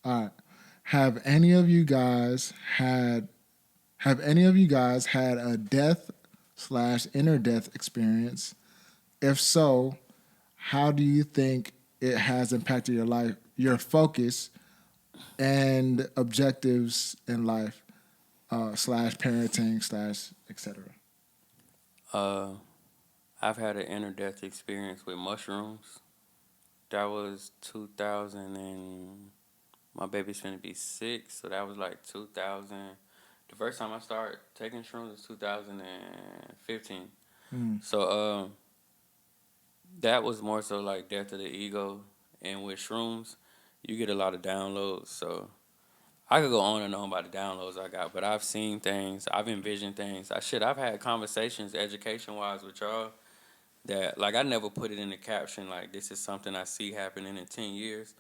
All right. Have any of you guys had have any of you guys had a death slash inner death experience? If so, how do you think it has impacted your life, your focus, and objectives in life, slash parenting slash etc. Uh, I've had an inner death experience with mushrooms. That was 2000 and my baby's finna be 6, so that was like 2000. The first time I started taking shrooms was 2015. Mm. So that was more so like death of the ego. And with shrooms, you get a lot of downloads. So I could go on and on about the downloads I got, but I've seen things, I've envisioned things. I've had conversations education wise with y'all that like I never put it in the caption like this is something I see happening in 10 years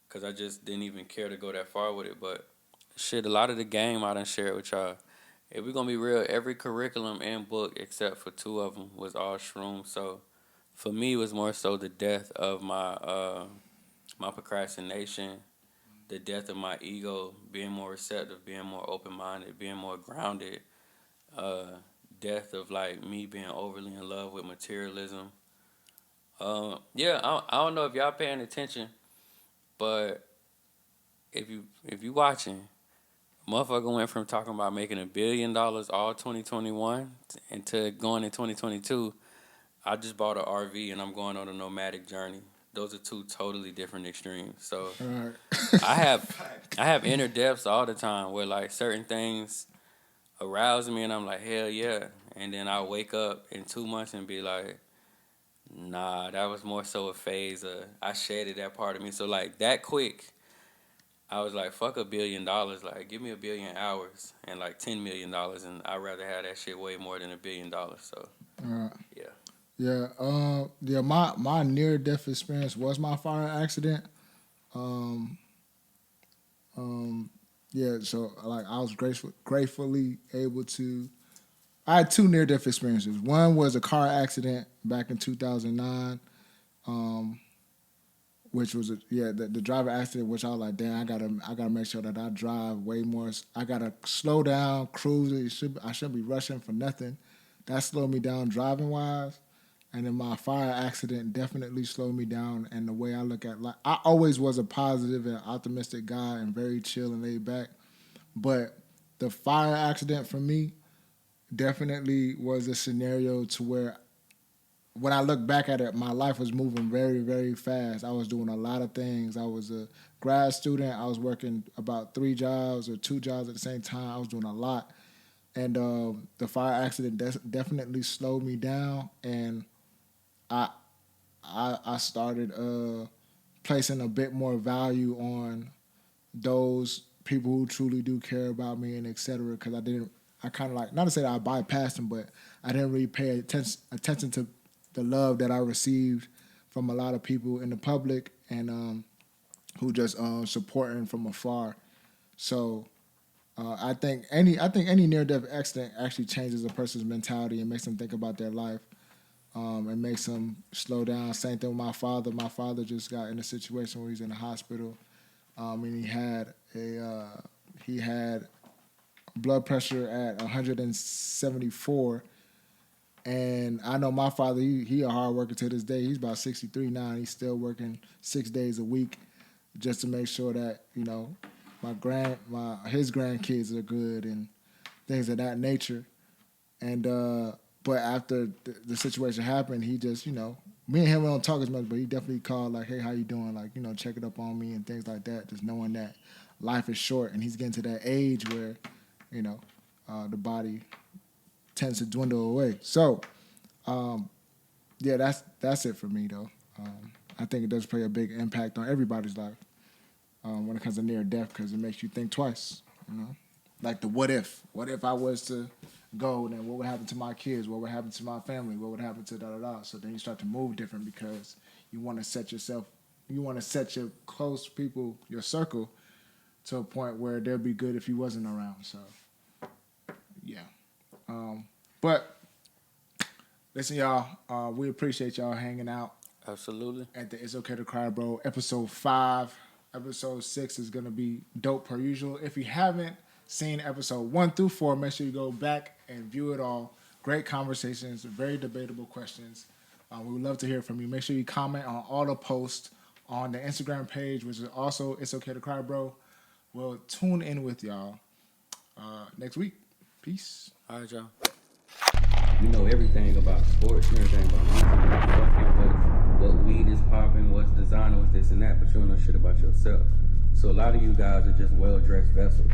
because I just didn't even care to go that far with it. But shit, a lot of the game I done shared with y'all. If we're gonna be real, every curriculum and book except for two of them was all shrooms. So for me, it was more so the death of my procrastination, the death of my ego, being more receptive, being more open minded, being more grounded. Uh, Death of like me being overly in love with materialism. Yeah, I don't know if y'all paying attention, but if you watching, motherfucker went from talking about making $1 billion all 2021 into going in 2022. I just bought an RV and I'm going on a nomadic journey. Those are two totally different extremes. So All right. I have I have inner depths all the time where like certain things arouse me and I'm like hell yeah, and then I wake up in 2 months and be like, nah, that was more so a phase. I shedded that part of me. So like that quick, I was like, fuck $1 billion. Like, give me 1 billion hours and like $10 million, and I'd rather have that shit way more than $1 billion. So, All right. yeah. Yeah. Yeah. My near death experience was my fire accident. Um. Um. Yeah. So like I was gratefully able to. I had two near death experiences. One was a car accident back in 2009. Um. Which was the driver accident, which I was like, damn, I gotta make sure that I drive way more. I gotta slow down, cruise. I shouldn't be rushing for nothing. That slowed me down driving wise. And then my fire accident definitely slowed me down. And the way I look at life, I always was a positive and optimistic guy and very chill and laid back. But the fire accident for me definitely was a scenario to where when I look back at it, my life was moving very, very fast. I was doing a lot of things. I was a grad student. I was working about 3 jobs or 2 jobs at the same time. I was doing a lot. And the fire accident definitely slowed me down. And I I started placing a bit more value on those people who truly do care about me and et cetera. Because I kind of like, not to say that I bypassed them, but I didn't really pay attention to the love that I received from a lot of people in the public and who just supporting from afar. So I think any near death accident actually changes a person's mentality and makes them think about their life and makes them slow down. Same thing with my father. My father just got in a situation where he's in the hospital, and he had blood pressure at 174. And I know my father. He a hard worker to this day. He's about 63 now. And he's still working 6 days a week just to make sure that his grandkids are good and things of that nature. And but after the situation happened, he just me and him don't talk as much, but he definitely called like, hey, how you doing? Like checking up on me and things like that. Just knowing that life is short and he's getting to that age where you know the body tends to dwindle away. So yeah, that's it for me though. I think it does play a big impact on everybody's life when it comes to near death because it makes you think twice. Like the what if? What if I was to go? Then what would happen to my kids? What would happen to my family? What would happen to da da da? So then you start to move different because you want to you want to set your close people, your circle, to a point where they'll be good if you wasn't around. So yeah, but listen, y'all, we appreciate y'all hanging out Absolutely. at the It's Okay to Cry Bro episode 5. Episode 6 is going to be dope per usual. If you haven't seen episode 1 through 4, make sure you go back and view it all. Great conversations, very debatable questions. We would love to hear from you. Make sure you comment on all the posts on the Instagram page, which is also It's Okay to Cry, Bro. We'll tune in with y'all next week. Peace. All right, y'all. You know everything about sports and everything about music, fucking what weed is popping, what's designer, what's this and that, but you don't know shit about yourself. So a lot of you guys are just well-dressed vessels.